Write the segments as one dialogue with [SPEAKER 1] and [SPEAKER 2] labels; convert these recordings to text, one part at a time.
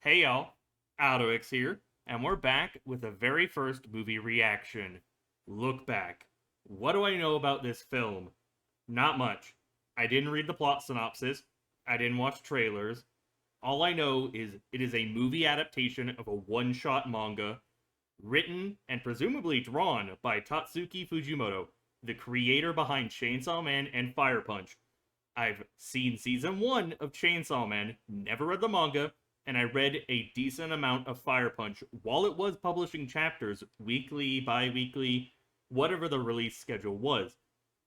[SPEAKER 1] Hey y'all, AlduicS here, and we're back with the very first movie reaction. Look Back. What do I know about this film? Not much. I didn't read the plot synopsis, I didn't watch trailers. All I know is it is a movie adaptation of a one-shot manga, written and presumably drawn by Tatsuki Fujimoto, the creator behind Chainsaw Man and Fire Punch. I've seen season 1 of Chainsaw Man, never read the manga, and I read a decent amount of Fire Punch while it was publishing chapters weekly, bi-weekly, whatever the release schedule was.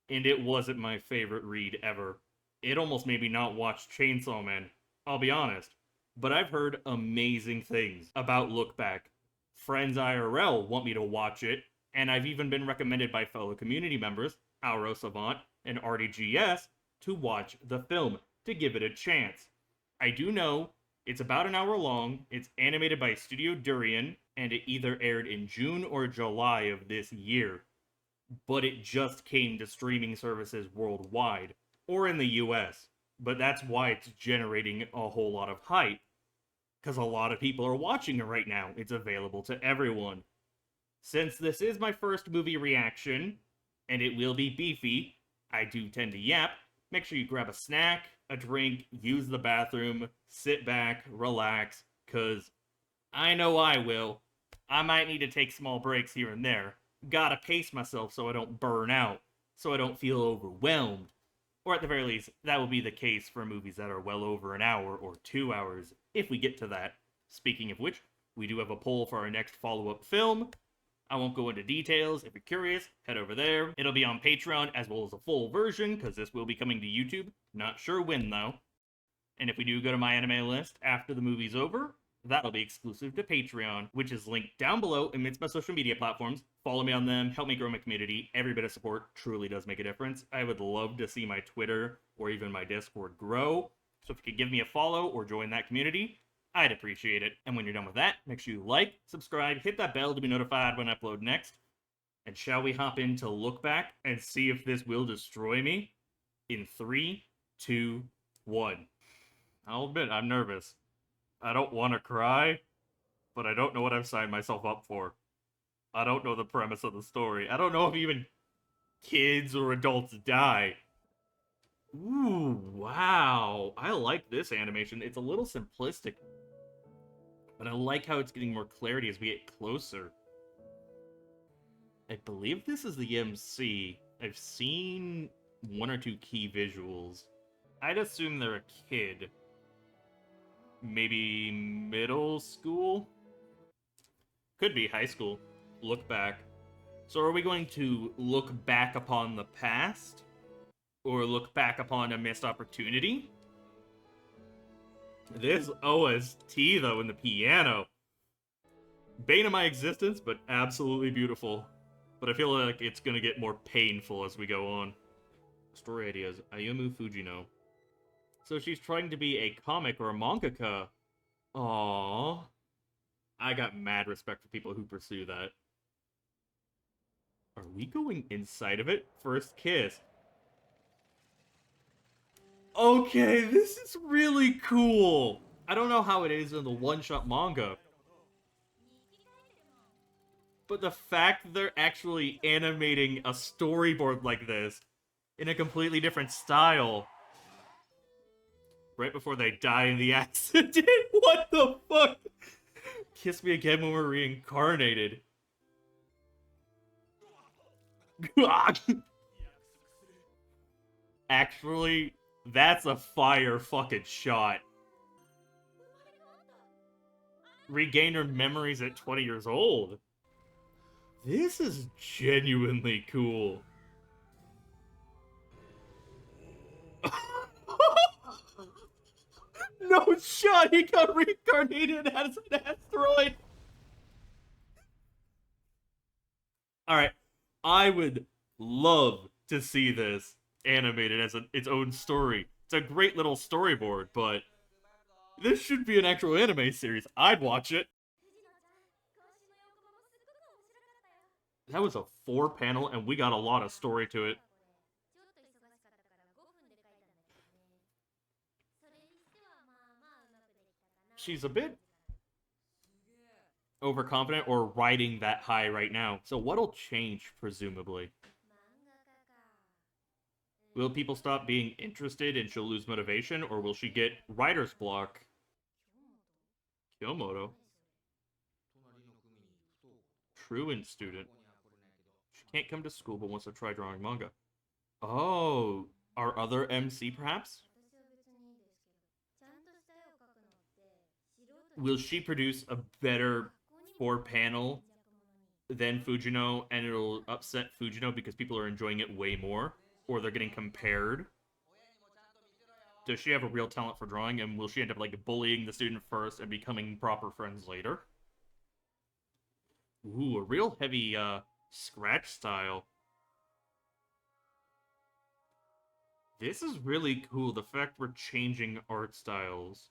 [SPEAKER 1] And it wasn't my favorite read ever. It almost made me not watch Chainsaw Man, I'll be honest. But I've heard amazing things about Look Back. Friends IRL want me to watch it, and I've even been recommended by fellow community members, Auro Savant and RDGS, to watch the film, to give it a chance. I do know it's about an hour long, it's animated by Studio Durian, and it either aired in June or July of this year. But it just came to streaming services worldwide, or in the US. But that's why it's generating a whole lot of hype. Because a lot of people are watching it right now. It's available to everyone. Since this is my first movie reaction, and it will be beefy, I do tend to yap, make sure you grab a snack, a drink, use the bathroom, sit back, relax, because I know I will. I might need to take small breaks here and there. Gotta pace myself so I don't burn out, so I don't feel overwhelmed. Or at the very least, that will be the case for movies that are well over an hour or 2 hours, if we get to that. Speaking of which, we do have a poll for our next follow-up film. I won't go into details. If you're curious, head over there. It'll be on Patreon as well as a full version, because this will be coming to YouTube. Not sure when, though. And if we do go to my anime list after the movie's over, that'll be exclusive to Patreon, which is linked down below amidst my social media platforms. Follow me on them, help me grow my community. Every bit of support truly does make a difference. I would love to see my Twitter or even my Discord grow. So if you could give me a follow or join that community, I'd appreciate it. And when you're done with that, make sure you like, subscribe, hit that bell to be notified when I upload next. And shall we hop into Look Back and see if this will destroy me? In 3, 2, 1. I'll admit, I'm nervous. I don't want to cry, but I don't know what I've signed myself up for. I don't know the premise of the story. I don't know if even kids or adults die. Ooh, wow. I like this animation. It's a little simplistic, but I like how it's getting more clarity as we get closer. I believe this is the MC. I've seen 1 or 2 key visuals. I'd assume they're a kid. Maybe middle school? Could be high school. Look back. So are we going to look back upon the past? Or look back upon a missed opportunity? This OST, though, in the piano. Bane of my existence, but absolutely beautiful. But I feel like it's gonna get more painful as we go on. Story ideas. Ayumu Fujino. So she's trying to be a comic or a mangaka. Aww. I got mad respect for people who pursue that. Are we going inside of it? First kiss. Okay, this is really cool. I don't know how it is in the one-shot manga, but the fact that they're actually animating a storyboard like this in a completely different style right before they die in the accident. What the fuck? Kiss me again when we're reincarnated. Actually, that's a fire fucking shot. Regain her memories at 20 years old. This is genuinely cool. No shot, he got reincarnated as an asteroid. Alright, I would love to see this animated as its own story. It's a great little storyboard, but this should be an actual anime series. I'd watch it. That was a 4-panel, and we got a lot of story to it. She's a bit overconfident or riding that high right now. So what'll change, presumably? Will people stop being interested and she'll lose motivation, or will she get writer's block? Kyomoto? Truant student. She can't come to school but wants to try drawing manga. Oh, our other MC perhaps? Will she produce a better four panel than Fujino and it'll upset Fujino because people are enjoying it way more? Or they're getting compared? Does she have a real talent for drawing, and will she end up like bullying the student first and becoming proper friends later? Ooh, a real heavy scratch style. This is really cool, the fact we're changing art styles.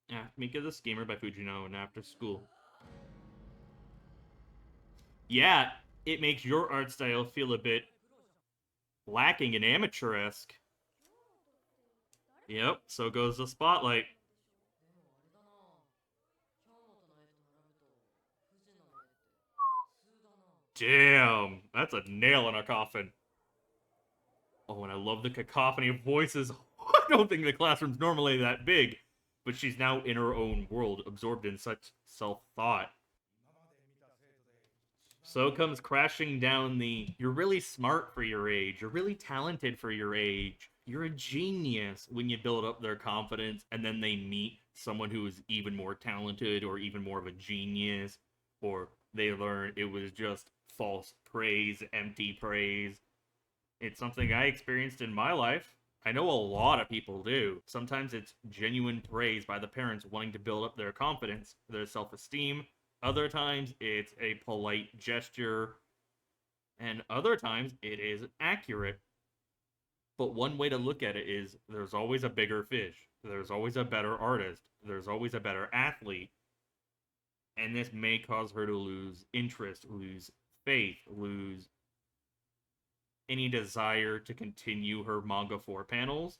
[SPEAKER 1] Yeah, Mika the Schemer by Fujino and After School. Yeah, it makes your art style feel a bit lacking and amateur-esque. Yep, so goes the spotlight. Damn, that's a nail in a coffin. Oh, and I love the cacophony of voices. I don't think the classroom's normally that big, but she's now in her own world, absorbed in such self-thought. So comes crashing down the, you're really smart for your age, you're really talented for your age, you're a genius, when you build up their confidence, and then they meet someone who is even more talented or even more of a genius, or they learn it was just false praise, empty praise. It's something I experienced in my life. I know a lot of people do. Sometimes it's genuine praise by the parents wanting to build up their confidence, their self-esteem. Other times it's a polite gesture. And other times it is accurate. But one way to look at it is there's always a bigger fish. There's always a better artist. There's always a better athlete. And this may cause her to lose interest, lose faith, lose any desire to continue her manga 4 panels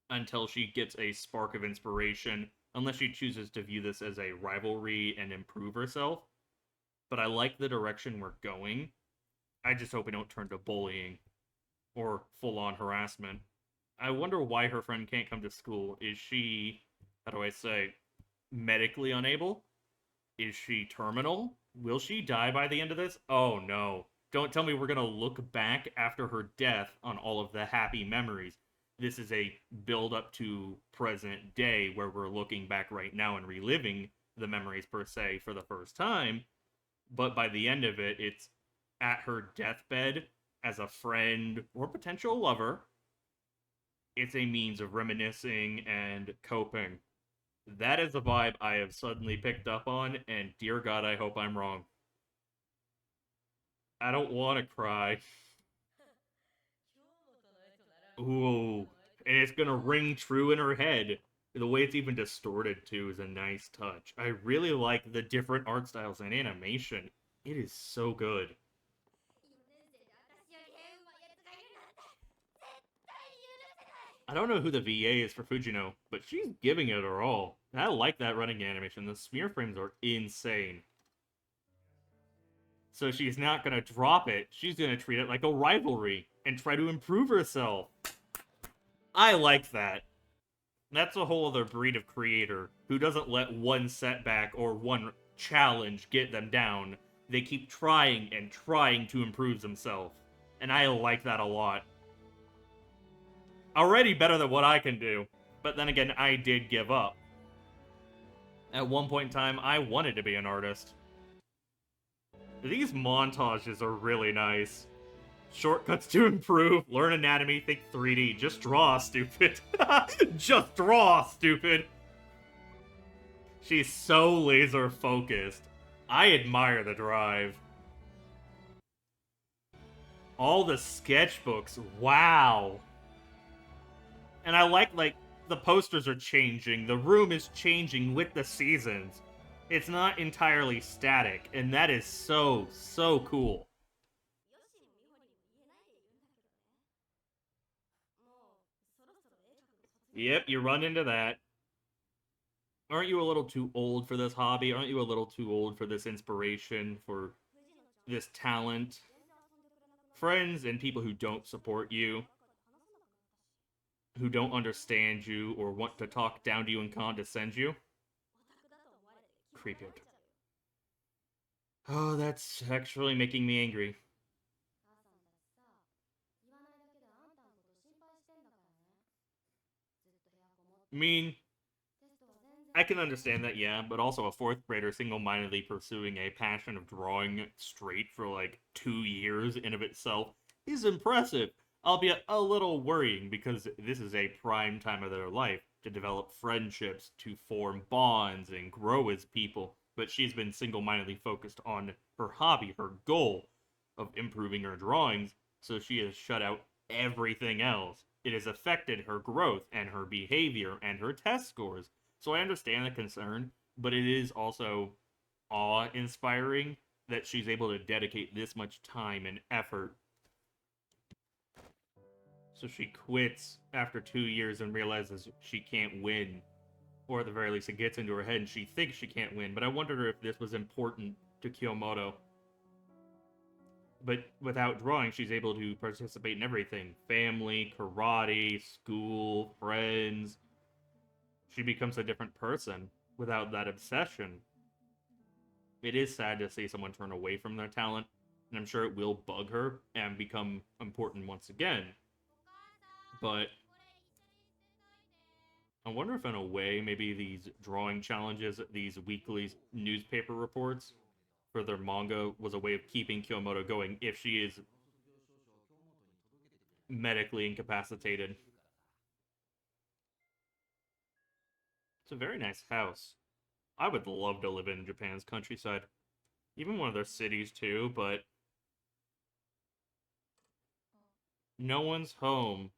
[SPEAKER 1] until she gets a spark of inspiration, unless she chooses to view this as a rivalry and improve herself. But I like the direction we're going. I just hope it don't turn to bullying or full-on harassment. I wonder why her friend can't come to school. Is she, how do I say, medically unable? Is she terminal? Will she die by the end of this? Oh no. Don't tell me we're gonna look back after her death on all of the happy memories. This is a build up to present day where we're looking back right now and reliving the memories per se for the first time. But by the end of it, it's at her deathbed as a friend or potential lover. It's a means of reminiscing and coping. That is the vibe I have suddenly picked up on, and dear God, I hope I'm wrong. I don't want to cry. Ooh, and it's gonna ring true in her head. The way it's even distorted, too, is a nice touch. I really like the different art styles and animation. It is so good. I don't know who the VA is for Fujino, but she's giving it her all. And I like that running animation. The smear frames are insane. So she's not going to drop it. She's going to treat it like a rivalry and try to improve herself. I like that. That's a whole other breed of creator who doesn't let one setback or one challenge get them down. They keep trying and trying to improve themselves. And I like that a lot. Already better than what I can do. But then again, I did give up. At one point in time, I wanted to be an artist. These montages are really nice. Shortcuts to improve, learn anatomy, think 3D. Just draw, stupid. Just draw, stupid. She's so laser focused. I admire the drive. All the sketchbooks, wow. And I like, the posters are changing. The room is changing with the seasons. It's not entirely static, and that is so, so cool. Yep, you run into that. Aren't you a little too old for this hobby? Aren't you a little too old for this inspiration, for this talent? Friends and people who don't support you, who don't understand you or want to talk down to you and condescend you. Creepy. Oh, that's actually making me angry. I mean, I can understand that, yeah, but also a fourth grader single-mindedly pursuing a passion of drawing straight for like 2 years in of itself is impressive, albeit a little worrying because this is a prime time of their life to develop friendships, to form bonds, and grow as people. But she's been single-mindedly focused on her hobby, her goal of improving her drawings, so she has shut out everything else. It has affected her growth and her behavior and her test scores, so I understand the concern, but it is also awe-inspiring that she's able to dedicate this much time and effort. So she quits after 2 years and realizes she can't win. Or at the very least, it gets into her head and she thinks she can't win. But I wonder if this was important to Kiyomoto. But without drawing, she's able to participate in everything. Family, karate, school, friends. She becomes a different person without that obsession. It is sad to see someone turn away from their talent, and I'm sure it will bug her and become important once again. But I wonder if, in a way, maybe these drawing challenges, these weekly newspaper reports for their manga, was a way of keeping Kiyomoto going if she is medically incapacitated. It's a very nice house. I would love to live in Japan's countryside. Even one of their cities, too, but no one's home.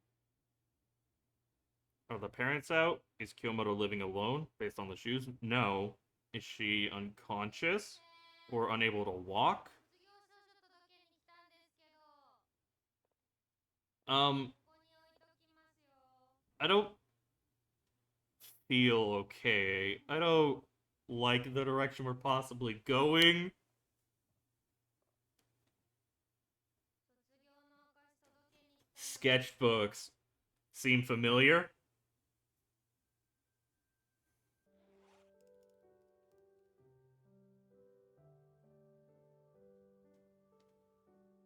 [SPEAKER 1] Are the parents out? Is Kiyomoto living alone based on the shoes? No. Is she unconscious or unable to walk? Um, I don't feel okay. I don't like the direction we're possibly going. Sketchbooks seem familiar.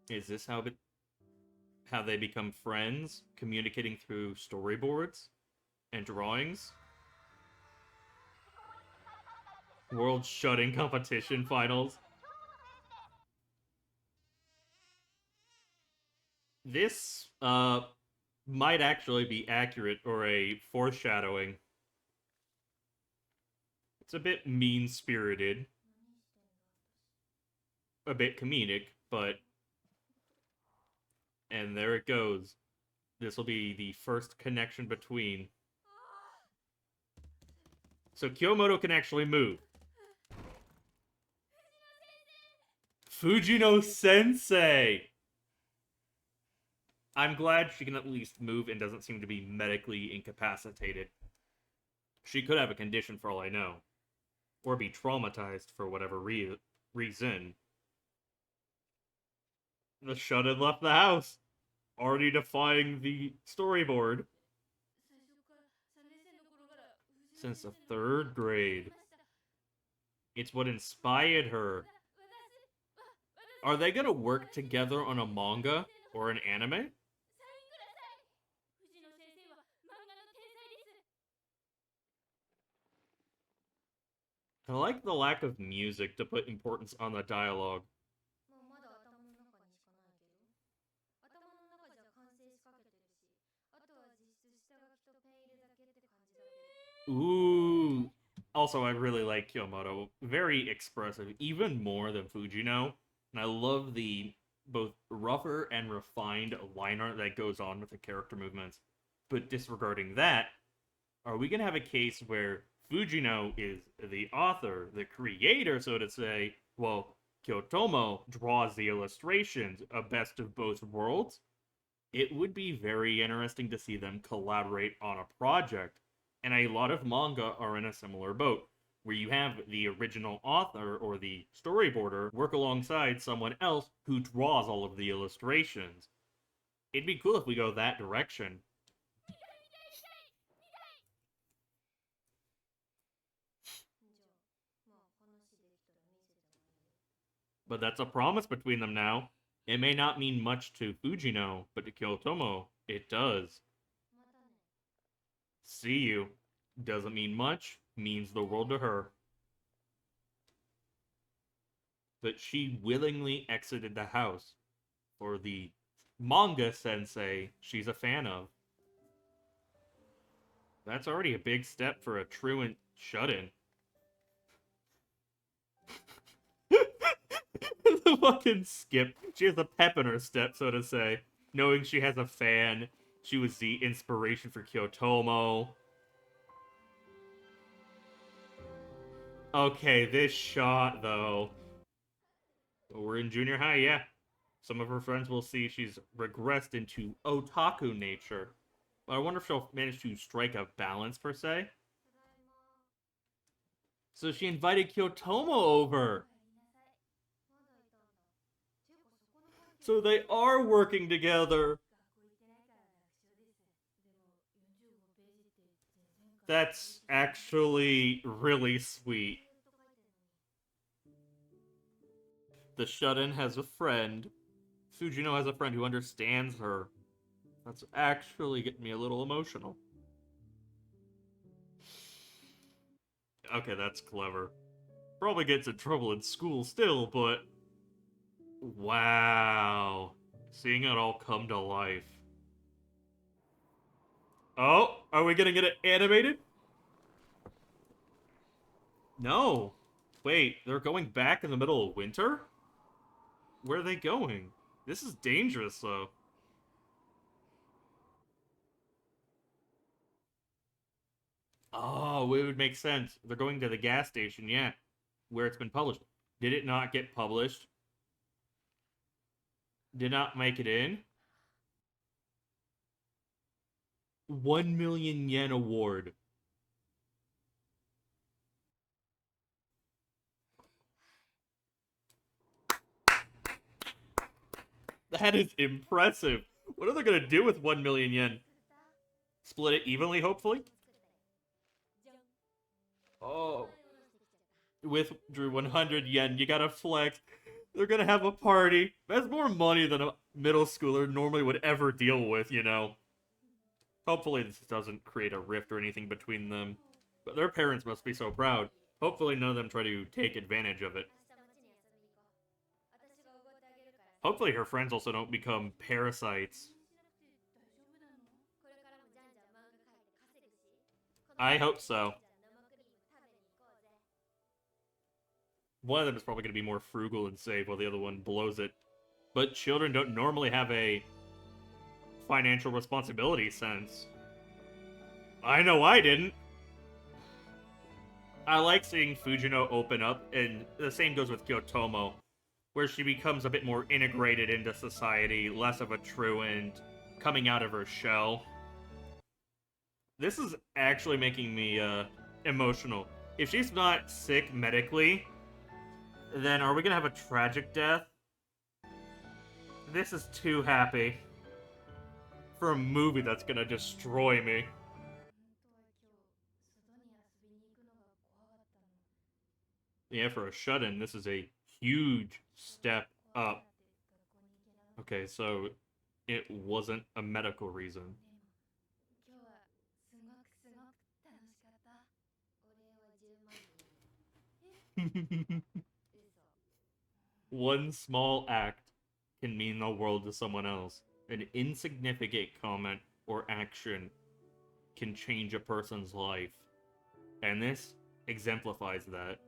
[SPEAKER 1] Is this how they become friends, communicating through storyboards and drawings? World shutting competition finals. This might actually be accurate or a foreshadowing. It's a bit mean-spirited, a bit comedic, but and there it goes. This will be the first connection between. So Kiyomoto can actually move. Fujino Sensei! I'm glad she can at least move and doesn't seem to be medically incapacitated. She could have a condition for all I know. Or be traumatized for whatever reason. The shut-in left the house, already defying the storyboard. Since the third grade. It's what inspired her. Are they gonna work together on a manga or an anime? I like the lack of music to put importance on the dialogue. Ooh. Also, I really like Kyomoto. Very expressive, even more than Fujino. And I love the both rougher and refined line art that goes on with the character movements. But disregarding that, are we going to have a case where Fujino is the author, the creator, so to say, while Kyotomo draws the illustrations, a best of both worlds? It would be very interesting to see them collaborate on a project. And a lot of manga are in a similar boat, where you have the original author or the storyboarder work alongside someone else who draws all of the illustrations. It'd be cool if we go that direction. But that's a promise between them now. It may not mean much to Fujino, but to Kyotomo, it does. See you. Doesn't mean much, means the world to her. But she willingly exited the house for the manga sensei she's a fan of. That's already a big step for a truant shut-in. The fucking skip. She has a pep in her step, so to say. Knowing she has a fan. She was the inspiration for Kyotomo. Okay, this shot, though. We're in junior high, yeah. Some of her friends will see she's regressed into otaku nature. But I wonder if she'll manage to strike a balance, per se. So she invited Kyotomo over. So they are working together. That's actually really sweet. The shut-in has a friend. Fujino has a friend who understands her. That's actually getting me a little emotional. Okay, that's clever. Probably gets in trouble in school still, but... Wow. Seeing it all come to life. Oh, are we gonna get it animated? No. Wait, they're going back in the middle of winter? Where are they going? This is dangerous, though. Oh, it would make sense. They're going to the gas station, yeah. Where it's been published. Did it not get published? Did not make it in? 1 million yen award. That is impressive. What are they gonna do with 1 million yen? Split it evenly, hopefully? Oh. With Drew 100 yen, you gotta flex. They're gonna have a party. That's more money than a middle schooler normally would ever deal with, you know. Hopefully this doesn't create a rift or anything between them. But their parents must be so proud. Hopefully none of them try to take advantage of it. Hopefully her friends also don't become parasites. I hope so. One of them is probably going to be more frugal and save while the other one blows it. But children don't normally have a financial responsibility sense. I know I didn't. I like seeing Fujino open up, and the same goes with Kyotomo, where she becomes a bit more integrated into society, less of a truant, coming out of her shell. This is actually making me emotional. If she's not sick medically, then are we gonna have a tragic death? This is too happy for a movie that's gonna destroy me. Yeah, for a shut-in, this is a huge step up. Okay, so it wasn't a medical reason. One small act can mean the world to someone else. An insignificant comment or action can change a person's life. And this exemplifies that.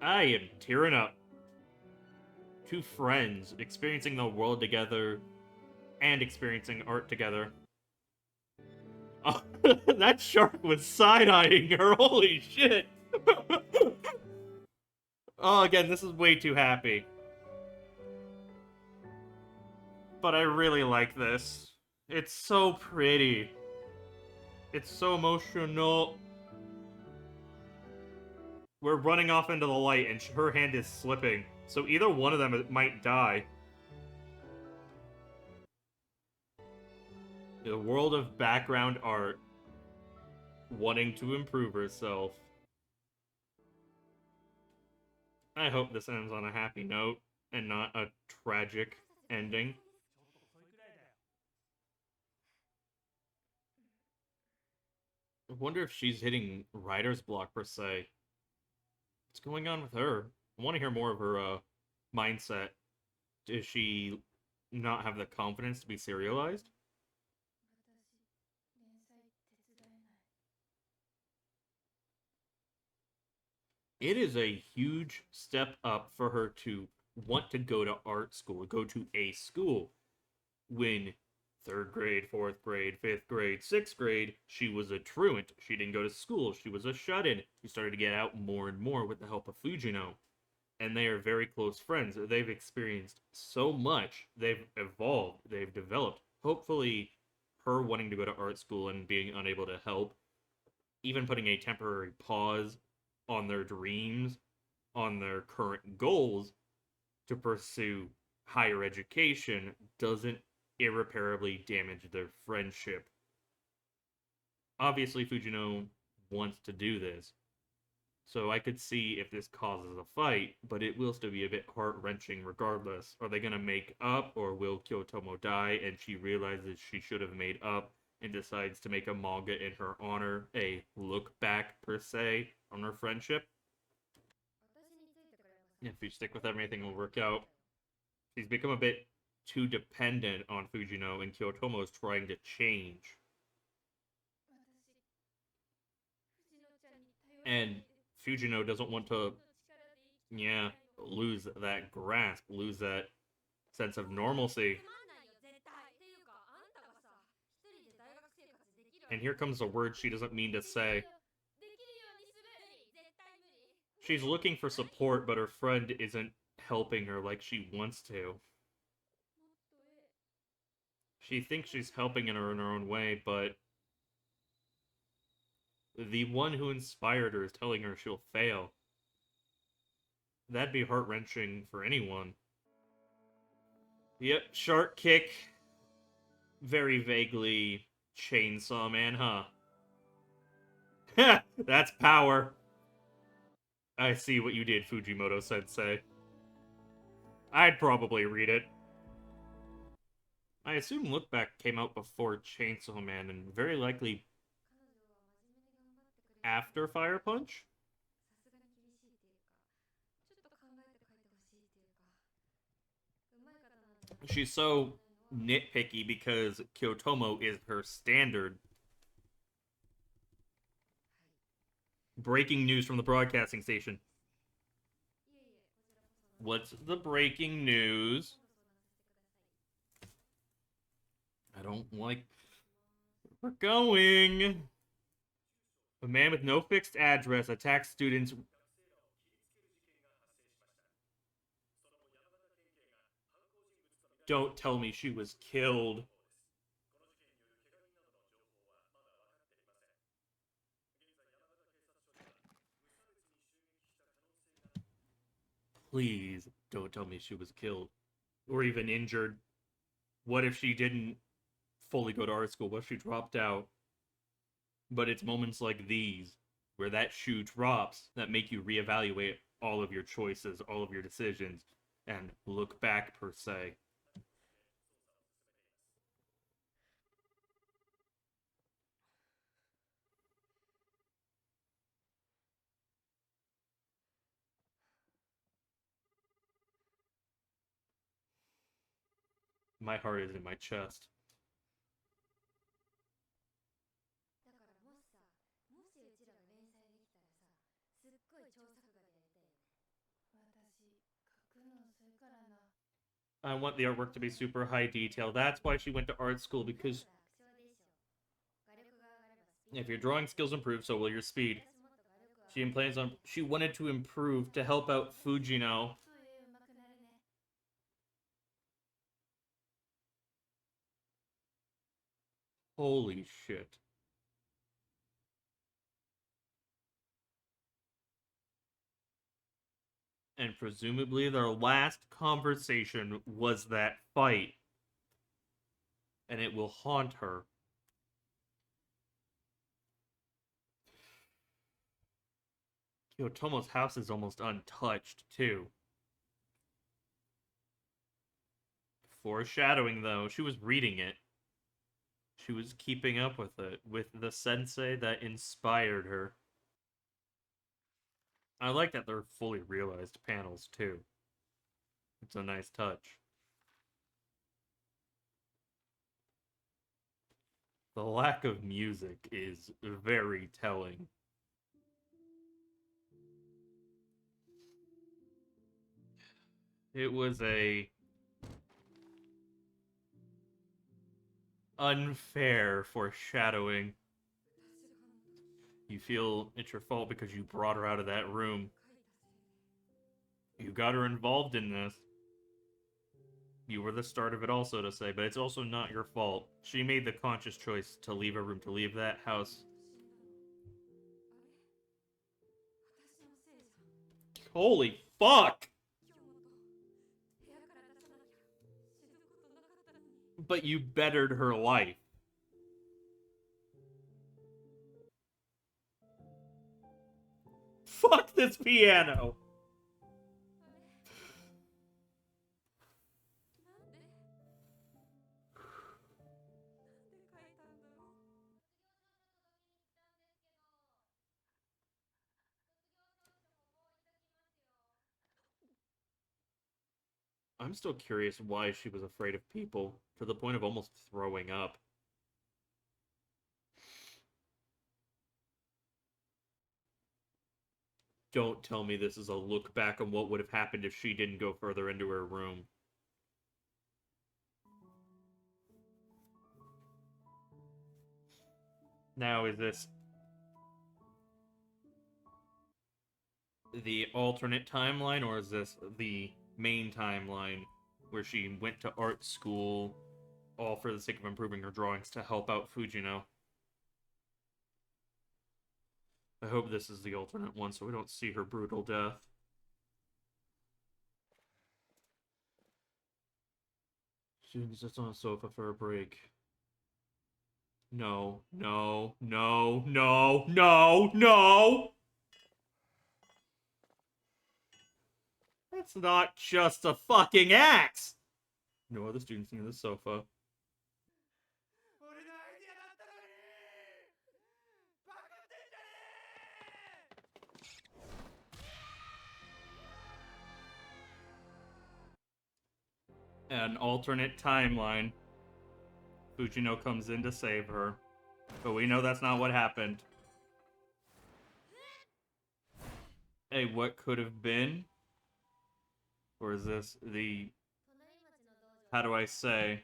[SPEAKER 1] I am tearing up. Two friends experiencing the world together and experiencing art together. Oh, that shark was side-eyeing her, holy shit! Oh, again, this is way too happy. But I really like this. It's so pretty. It's so emotional. We're running off into the light, and her hand is slipping. So either one of them might die. The world of background art. Wanting to improve herself. I hope this ends on a happy note, and not a tragic ending. I wonder if she's hitting writer's block, per se. What's going on with her? I want to hear more of her, mindset. Does she not have the confidence to be serialized? It is a huge step up for her to want to go to art school, go to a school, when third grade, fourth grade, fifth grade, sixth grade, she was a truant. She didn't go to school. She was a shut-in. She started to get out more and more with the help of Fujino. And they are very close friends. They've experienced so much. They've evolved. They've developed. Hopefully, her wanting to go to art school and being unable to help, even putting a temporary pause on their dreams, on their current goals to pursue higher education, doesn't irreparably damage their friendship. Obviously, Fujino wants to do this, so I could see if this causes a fight, but it will still be a bit heart-wrenching regardless. Are they going to make up, or will Kyotomo die and she realizes she should have made up and decides to make a manga in her honor, a look back, per se, on her friendship? If you stick with everything, will work out. She's become a bit too dependent on Fujino, and Kyotomo is trying to change. And Fujino doesn't want to, yeah, lose that grasp, lose that sense of normalcy. And here comes a word she doesn't mean to say. She's looking for support, but her friend isn't helping her like she wants to. She thinks she's helping her in her own way, but the one who inspired her is telling her she'll fail. That'd be heart-wrenching for anyone. Yep, shark kick. Very vaguely Chainsaw Man, huh? That's power. I see what you did, Fujimoto-sensei. I'd probably read it. I assume Look Back came out before Chainsaw Man, and very likely after Fire Punch? She's so nitpicky because Kyotomo is her standard. Breaking news from the broadcasting station. What's the breaking news? I don't like... We're going. A man with no fixed address attacks students. Don't tell me she was killed. Please don't tell me she was killed. Or even injured. What if she didn't fully go to art school? What if she dropped out? But it's moments like these where that shoe drops that make you reevaluate all of your choices, all of your decisions, and look back, per se. My heart is in my chest. I want the artwork to be super high detail. That's why she went to art school, because if your drawing skills improve, so will your speed. She wanted to improve to help out Fujino. Holy shit. And presumably their last conversation was that fight. And it will haunt her. Tomo's house is almost untouched, too. Foreshadowing, though, she was reading it. She was keeping up with it, with the sensei that inspired her. I like that they're fully realized panels, too. It's a nice touch. The lack of music is very telling. It was a unfair foreshadowing. You feel it's your fault because you brought her out of that room. You got her involved in this. You were the start of it also, to say, but it's also not your fault. She made the conscious choice to leave her room, to leave that house. Holy fuck! But you bettered her life. Fuck this piano! I'm still curious why she was afraid of people, to the point of almost throwing up. Don't tell me this is a look back on what would have happened if she didn't go further into her room. Now, is this the alternate timeline, or is this the main timeline where she went to art school all for the sake of improving her drawings to help out Fujino? I hope this is the alternate one so we don't see her brutal death. She sits on a sofa for a break. No, no, no, no, no, no! That's not just a fucking axe! No other students near the sofa. An alternate timeline. Fujino comes in to save her. But we know that's not what happened. Hey, what could have been? Or is this the... How do I say?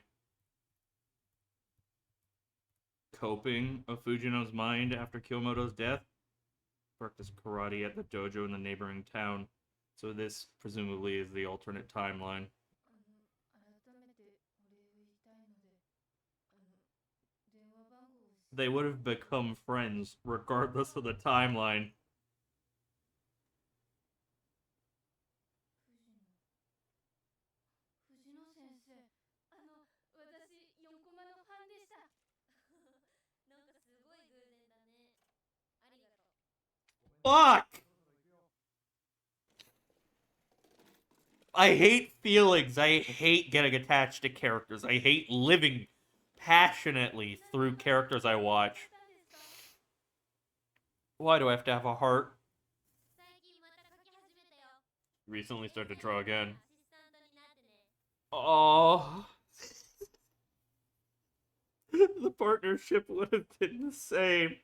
[SPEAKER 1] Coping of Fujino's mind after Kyomoto's death? Practiced karate at the dojo in the neighboring town. So this, presumably, is the alternate timeline. They would have become friends, regardless of the timeline. Fuck! I hate feelings. I hate getting attached to characters. I hate living passionately through characters I watch. Why do I have to have a heart? Recently started to draw again. Oh. The partnership would have been the same.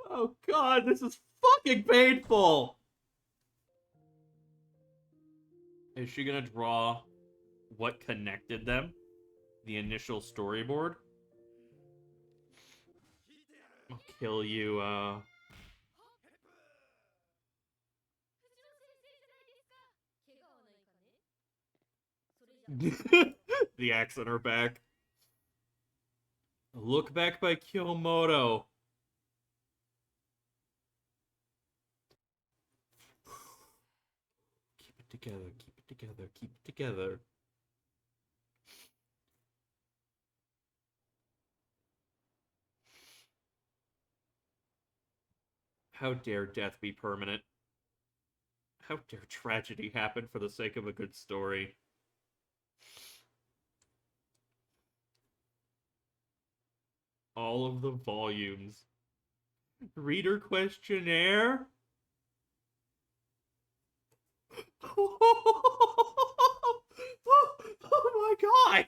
[SPEAKER 1] Oh god, this is fucking painful! Is she gonna draw what connected them? The initial storyboard? I'll kill you, The axe on her back. Look Back by Kyomoto. Keep it together, keep it together, keep it together. How dare death be permanent? How dare tragedy happen for the sake of a good story? All of the volumes. Reader questionnaire? Oh my god!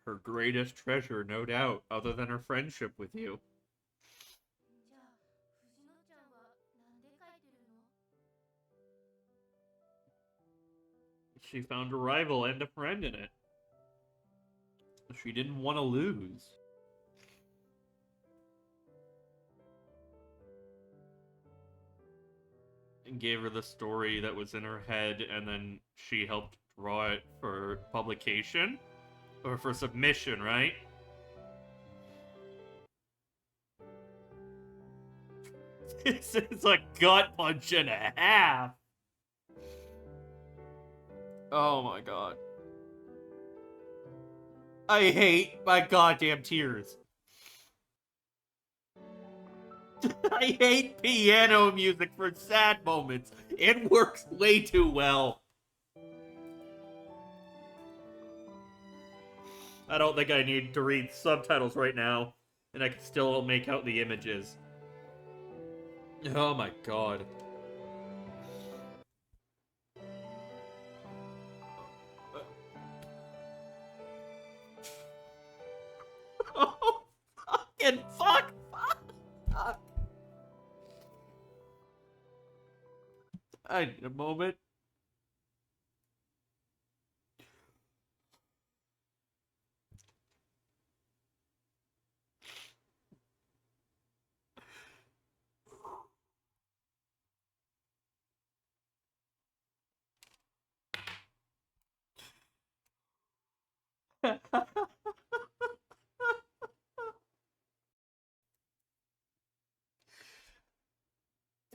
[SPEAKER 1] Her greatest treasure, no doubt, other than her friendship with you. She found a rival and a friend in it. She didn't want to lose. And gave her the story that was in her head, and then she helped draw it for publication? Or for submission, right? This is a gut punch and a half! Oh my god. I hate my goddamn tears. I hate piano music for sad moments. It works way too well. I don't think I need to read subtitles right now, and I can still make out the images. Oh my god. Oh, fucking fuck! Fuck! I need a moment.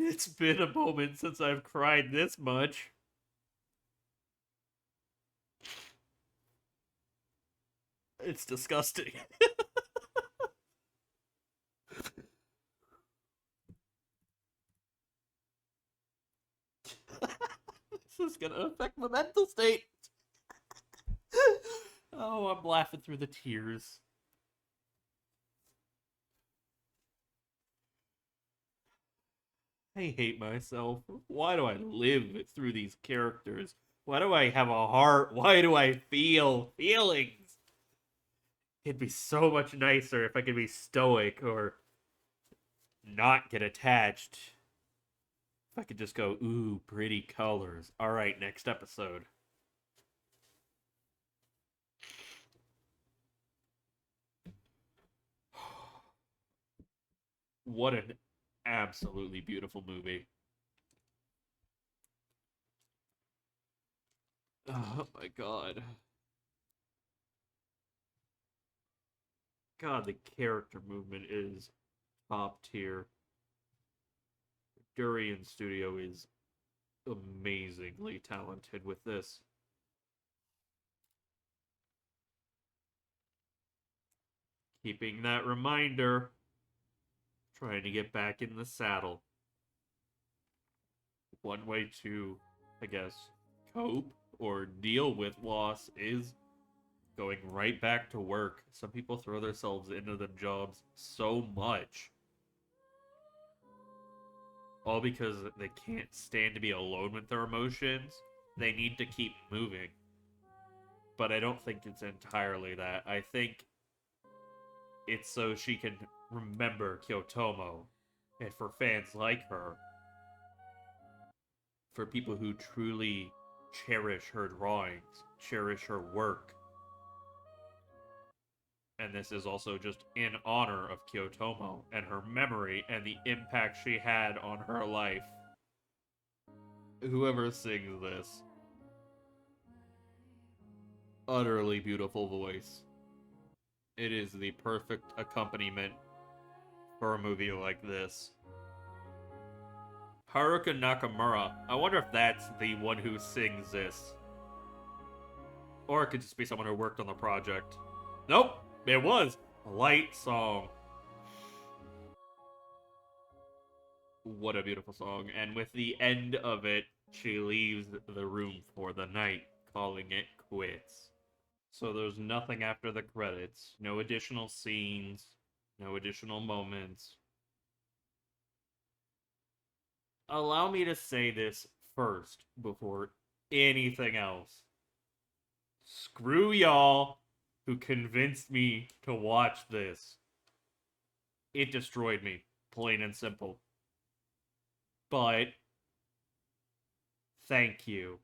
[SPEAKER 1] It's been a moment since I've cried this much. It's disgusting. This is gonna affect my mental state. Oh, I'm laughing through the tears. I hate myself. Why do I live through these characters? Why do I have a heart? Why do I feel feelings? It'd be so much nicer if I could be stoic or not get attached. If I could just go, ooh, pretty colors. Alright, next episode. What an absolutely beautiful movie. Oh my god. God, the character movement is top tier. Durian Studio is amazingly talented with this. Keeping that reminder. Trying to get back in the saddle. One way to, I guess, cope or deal with loss is going right back to work. Some people throw themselves into them jobs so much. All because they can't stand to be alone with their emotions. They need to keep moving. But I don't think it's entirely that. I think it's so she can remember Kyotomo. And for fans like her, for people who truly cherish her drawings, cherish her work, And this is also just in honor of Kyotomo and her memory and the impact she had on her life. Whoever sings this, utterly beautiful voice. It is the perfect accompaniment for a movie like this. Haruka Nakamura. I wonder if that's the one who sings this. Or it could just be someone who worked on the project. Nope, it was a light song. What a beautiful song. And with the end of it, she leaves the room for the night, calling it quits. So there's nothing after the credits. No additional scenes. No additional moments. Allow me to say this first before anything else. Screw y'all who convinced me to watch this. It destroyed me, plain and simple. But thank you.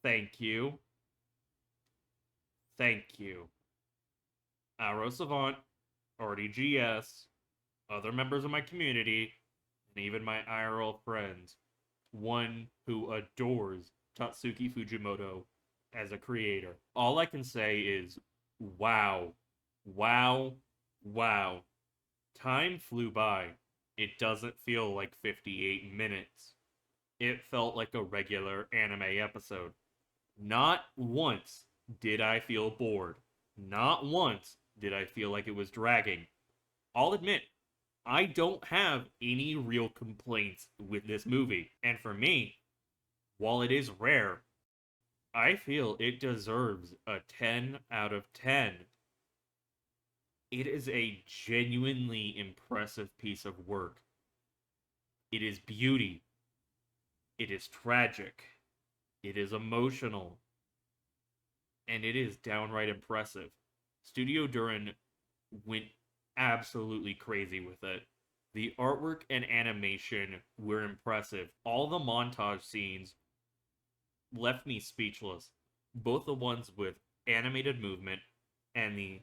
[SPEAKER 1] Thank you. Thank you. Arrow Savant, RDGS, other members of my community, and even my IRL friends. One who adores Tatsuki Fujimoto as a creator. All I can say is, wow. Wow. Wow. Time flew by. It doesn't feel like 58 minutes. It felt like a regular anime episode. Not once did I feel bored. Not once did I feel like it was dragging. I'll admit, I don't have any real complaints with this movie. And for me, while it is rare, I feel it deserves a 10 out of 10. It is a genuinely impressive piece of work. It is beauty. It is tragic. It is emotional. And it is downright impressive. Studio Duran went absolutely crazy with it. The artwork and animation were impressive. All the montage scenes left me speechless. Both the ones with animated movement and the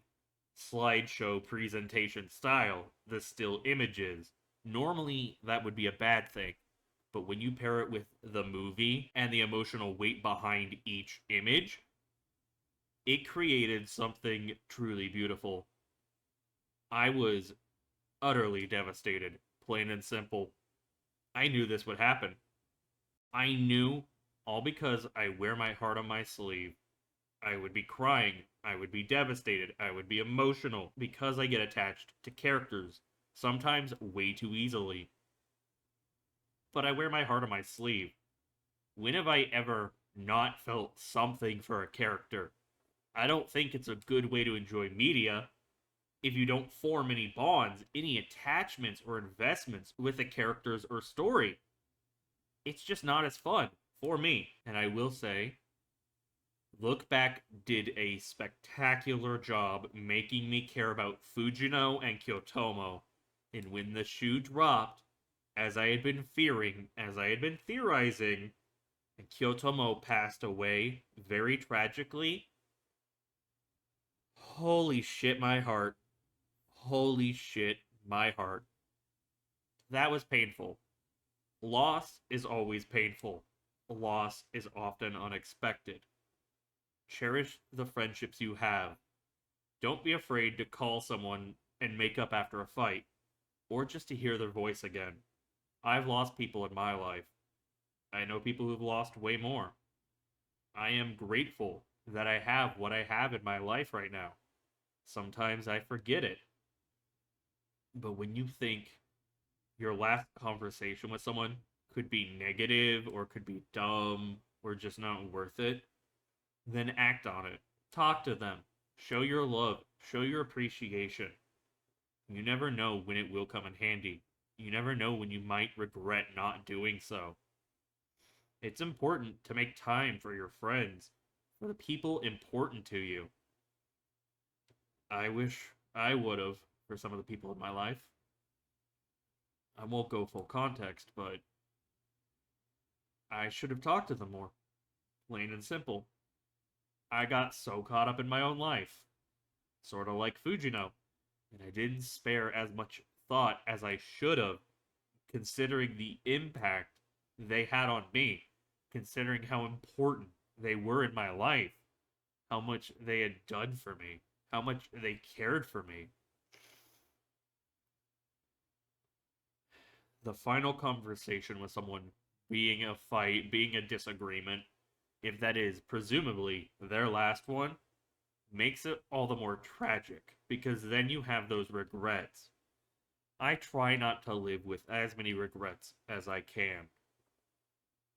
[SPEAKER 1] slideshow presentation style, the still images. Normally, that would be a bad thing. But when you pair it with the movie and the emotional weight behind each image, it created something truly beautiful. I was utterly devastated, plain and simple. I knew this would happen. I knew, all because I wear my heart on my sleeve. I would be crying, I would be devastated, I would be emotional, because I get attached to characters, sometimes way too easily. But I wear my heart on my sleeve. When have I ever not felt something for a character? I don't think it's a good way to enjoy media if you don't form any bonds, any attachments or investments with the characters or story. It's just not as fun for me. And I will say, Look Back did a spectacular job making me care about Fujino and Kyotomo. And when the shoe dropped, as I had been fearing, as I had been theorizing, and Kyotomo passed away very tragically, holy shit, my heart. Holy shit, my heart. That was painful. Loss is always painful. Loss is often unexpected. Cherish the friendships you have. Don't be afraid to call someone and make up after a fight, or just to hear their voice again. I've lost people in my life. I know people who've lost way more. I am grateful that I have what I have in my life right now. Sometimes I forget it. But when you think your last conversation with someone could be negative or could be dumb or just not worth it, then act on it. Talk to them. Show your love. Show your appreciation. You never know when it will come in handy. You never know when you might regret not doing so. It's important to make time for your friends, for the people important to you. I wish I would have for some of the people in my life. I won't go full context, but I should have talked to them more. Plain and simple. I got so caught up in my own life. sort of like Fujino, and I didn't spare as much thought as I should have, considering the impact they had on me, considering how important they were in my life, how much they had done for me, how much they cared for me. The final conversation with someone being a fight, being a disagreement, if that is presumably their last one, makes it all the more tragic because then you have those regrets. I try not to live with as many regrets as I can,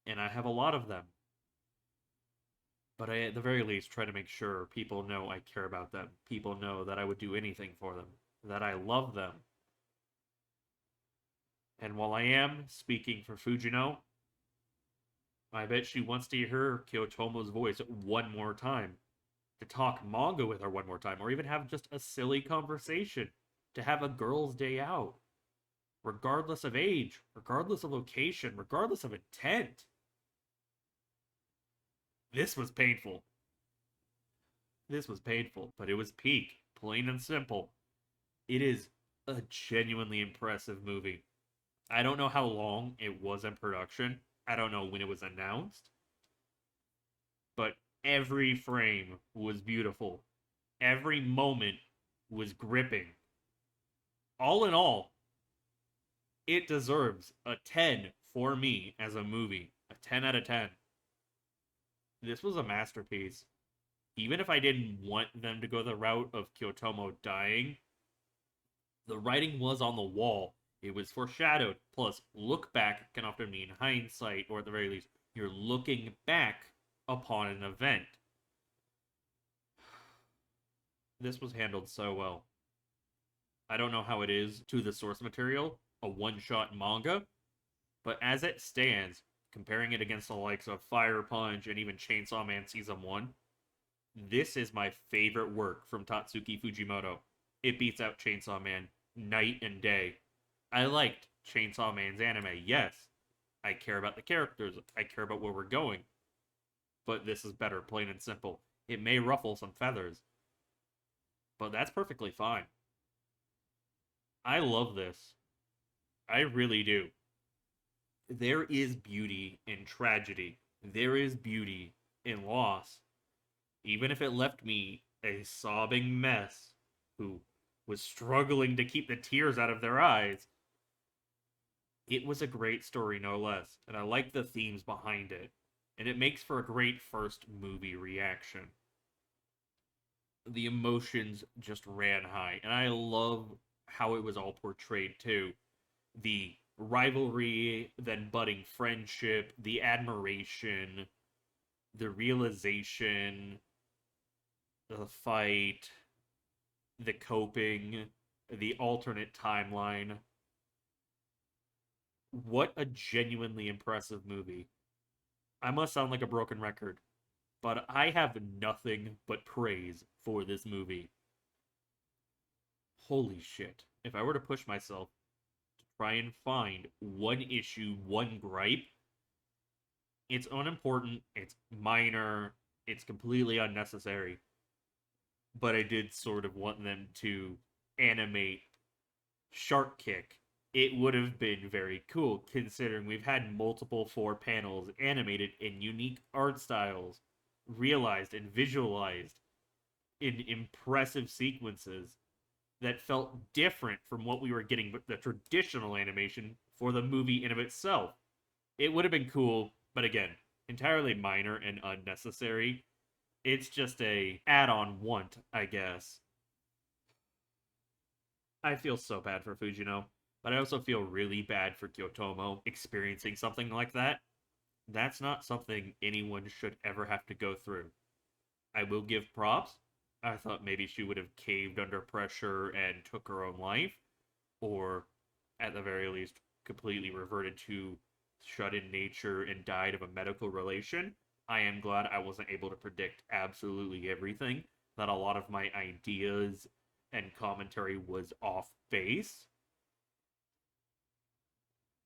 [SPEAKER 1] and I have a lot of them. But I, at the very least, try to make sure people know I care about them. People know that I would do anything for them, that I love them. And while I am speaking for Fujino, I bet she wants to hear Kyotomo's voice one more time, to talk manga with her one more time, or even have just a silly conversation, to have a girl's day out, regardless of age, regardless of location, regardless of intent. This was painful. This was painful, but it was peak, plain and simple. It is a genuinely impressive movie. I don't know how long it was in production. I don't know when it was announced. But every frame was beautiful. Every moment was gripping. All in all, it deserves a 10 for me as a movie. A 10 out of 10. This was a masterpiece. Even if I didn't want them to go the route of Kyotomo dying, the writing was on the wall. It was foreshadowed. Plus, look back can often mean hindsight, or at the very least, you're looking back upon an event. This was handled so well. I don't know how it is to the source material, a one-shot manga, but as it stands, comparing it against the likes of Fire Punch and even Chainsaw Man Season 1, this is my favorite work from Tatsuki Fujimoto. It beats out Chainsaw Man night and day. I liked Chainsaw Man's anime, yes. I care about the characters, I care about where we're going. But this is better, plain and simple. It may ruffle some feathers, but that's perfectly fine. I love this. I really do. There is beauty in tragedy. There is beauty in loss. Even if it left me a sobbing mess who was struggling to keep the tears out of their eyes, it was a great story, no less. And I like the themes behind it. And it makes for a great first movie reaction. The emotions just ran high. And I love how it was all portrayed, too. The rivalry, then budding friendship, the admiration, the realization, the fight, the coping, the alternate timeline. What a genuinely impressive movie. I must sound like a broken record, but I have nothing but praise for this movie. Holy shit. If I were to push myself to try and find one issue, one gripe, it's unimportant, it's minor, it's completely unnecessary. But I did sort of want them to animate Shark Kick. It would have been very cool, considering we've had multiple 4 panels animated in unique art styles, realized and visualized in impressive sequences that felt different from what we were getting with the traditional animation for the movie in of itself. It would have been cool, but again, entirely minor and unnecessary. It's just a add-on want, I guess. I feel so bad for Fujino, but I also feel really bad for Kyotomo experiencing something like that. That's not something anyone should ever have to go through. I will give props. I thought maybe she would have caved under pressure and took her own life, or at the very least, completely reverted to shut in nature and died of a medical relation. I am glad I wasn't able to predict absolutely everything, that a lot of my ideas and commentary was off base,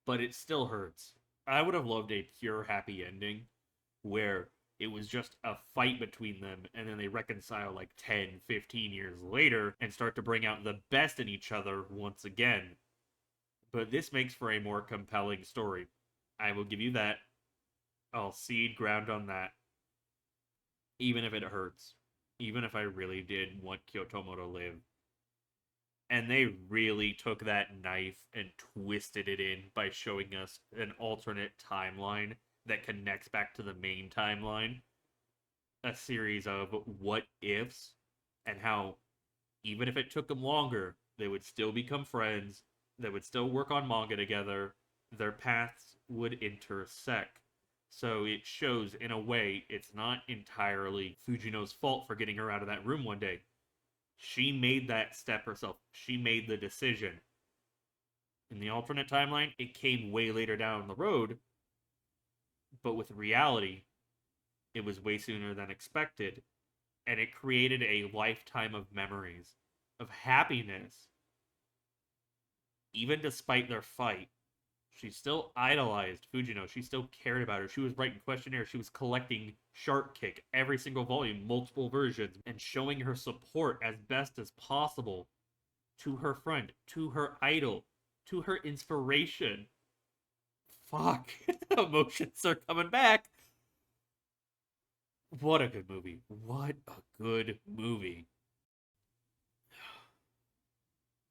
[SPEAKER 1] but it still hurts. I would have loved a pure happy ending where It was just a fight between them, and then they reconcile like 10, 15 years later and start to bring out the best in each other once again. But this makes for a more compelling story. I will give you that. I'll cede ground on that. Even if it hurts. Even if I really did want Kyotomo to live. And they really took that knife and twisted it in by showing us an alternate timeline that connects back to the main timeline. A series of what ifs, and how even if it took them longer, they would still become friends, they would still work on manga together, their paths would intersect. So it shows, in a way, it's not entirely Fujino's fault for getting her out of that room one day. She made that step herself. She made the decision. In the alternate timeline, it came way later down the road, but with reality, it was way sooner than expected, and it created a lifetime of memories, of happiness. Even despite their fight, she still idolized Fujino. She still cared about her. She was writing questionnaires. She was collecting Shark Kick, every single volume, multiple versions, and showing her support as best as possible to her friend, to her idol, to her inspiration. Fuck. Emotions are coming back. What a good movie. What a good movie.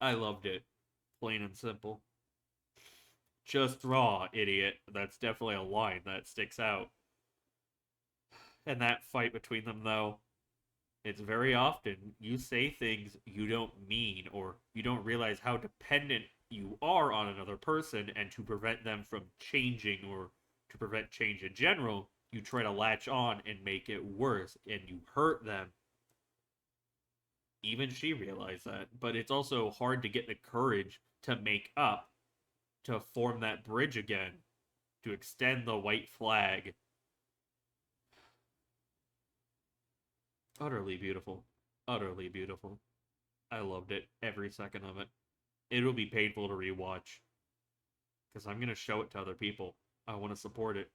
[SPEAKER 1] I loved it. Plain and simple. Just draw, idiot. That's definitely a line that sticks out. And that fight between them, though, it's very often you say things you don't mean, or you don't realize how dependent you are on another person, and to prevent them from changing, or to prevent change in general, you try to latch on and make it worse, and you hurt them. Even she realized that, but it's also hard to get the courage to make up, to form that bridge again, to extend the white flag. Utterly beautiful. Utterly beautiful. I loved it, every second of it. It'll be painful to rewatch, because I'm going to show it to other people. I want to support it.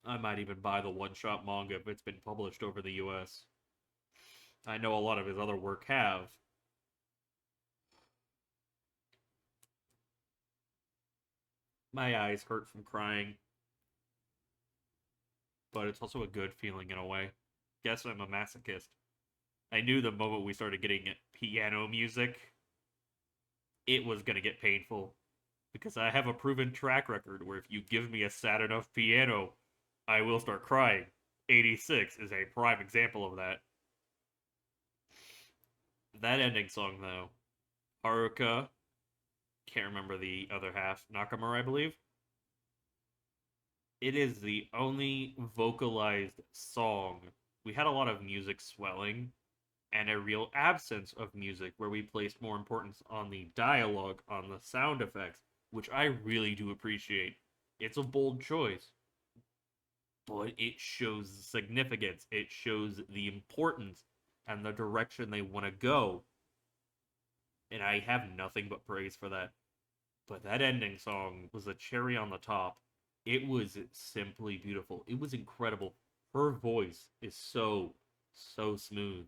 [SPEAKER 1] I might even buy the one-shot manga if it's been published over the US. I know a lot of his other work have. My eyes hurt from crying, but it's also a good feeling in a way. Guess I'm a masochist. I knew the moment we started getting piano music, it was going to get painful. Because I have a proven track record where if you give me a sad enough piano, I will start crying. 86 is a prime example of that. That ending song, though. Haruka, can't remember the other half, Nakamura, I believe. It is the only vocalized song. We had a lot of music swelling, and a real absence of music where we placed more importance on the dialogue, on the sound effects, which I really do appreciate. It's a bold choice, but it shows the significance, it shows the importance and the direction they want to go. And I have nothing but praise for that. But that ending song was a cherry on the top. It was simply beautiful. It was incredible. Her voice is so, so smooth.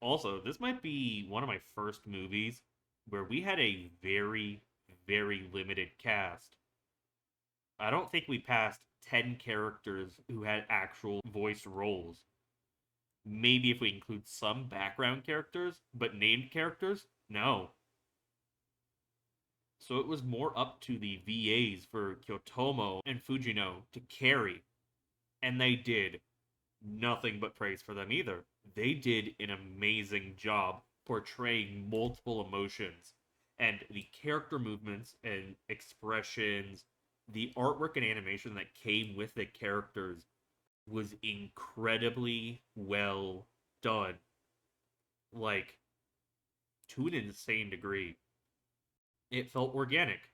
[SPEAKER 1] Also, this might be one of my first movies where we had a very, very limited cast. I don't think we passed 10 characters who had actual voice roles. Maybe if we include some background characters, but named characters, no. So it was more up to the VAs for Kyotomo and Fujino to carry. And they did. Nothing but praise for them either. They did an amazing job portraying multiple emotions. And the character movements and expressions, the artwork and animation that came with the characters was incredibly well done. Like, to an insane degree. It felt organic.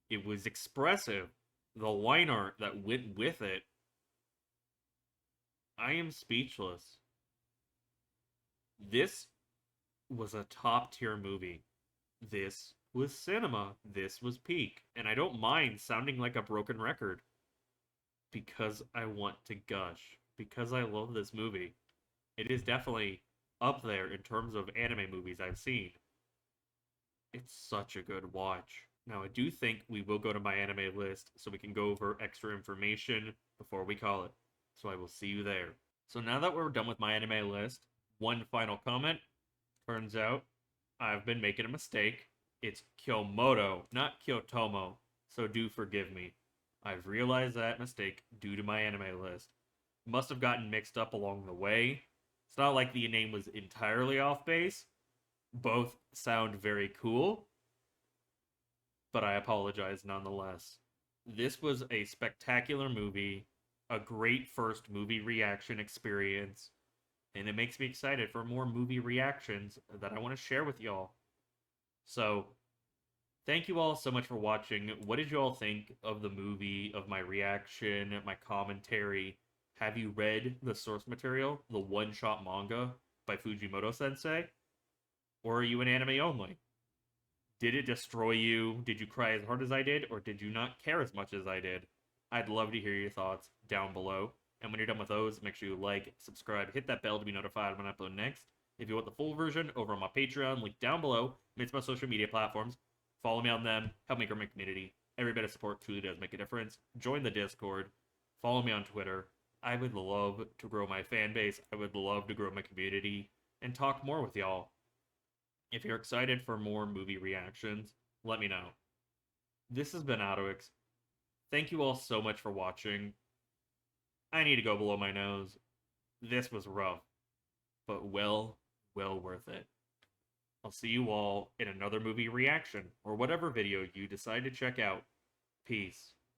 [SPEAKER 1] It was expressive. The line art that went with it. I am speechless. This was a top tier movie. This was cinema. This was peak. And I don't mind sounding like a broken record. because I want to gush, because I love this movie. It is definitely up there in terms of anime movies I've seen. It's such a good watch. Now, I do think we will go to my anime list so we can go over extra information before we call it. So I will see you there. So now that we're done with my anime list, one final comment. Turns out I've been making a mistake. It's Kyomoto, not Kyotomo, so do forgive me. I've realized that mistake due to my anime list. Must have gotten mixed up along the way. It's not like the name was entirely off base. Both sound very cool, but I apologize nonetheless. This was a spectacular movie, a great first movie reaction experience, and it makes me excited for more movie reactions that I want to share with y'all. So, thank you all so much for watching. What did you all think of the movie, of my reaction, my commentary? Have you read the source material, the one-shot manga by Fujimoto Sensei? Or are you an anime only? Did it destroy you? Did you cry as hard as I did? Or did you not care as much as I did? I'd love to hear your thoughts down below. And when you're done with those, make sure you like, subscribe, hit that bell to be notified when I upload next. If you want the full version, over on my Patreon, link down below. It's my social media platforms. Follow me on them. Help me grow my community. Every bit of support truly does make a difference. Join the Discord. Follow me on Twitter. I would love to grow my fan base. I would love to grow my community and talk more with y'all. If you're excited for more movie reactions, let me know. This has been AlduicS. Thank you all so much for watching. I need to go below my nose. This was rough, but well worth it. I'll see you all in another movie reaction, or whatever video you decide to check out. Peace.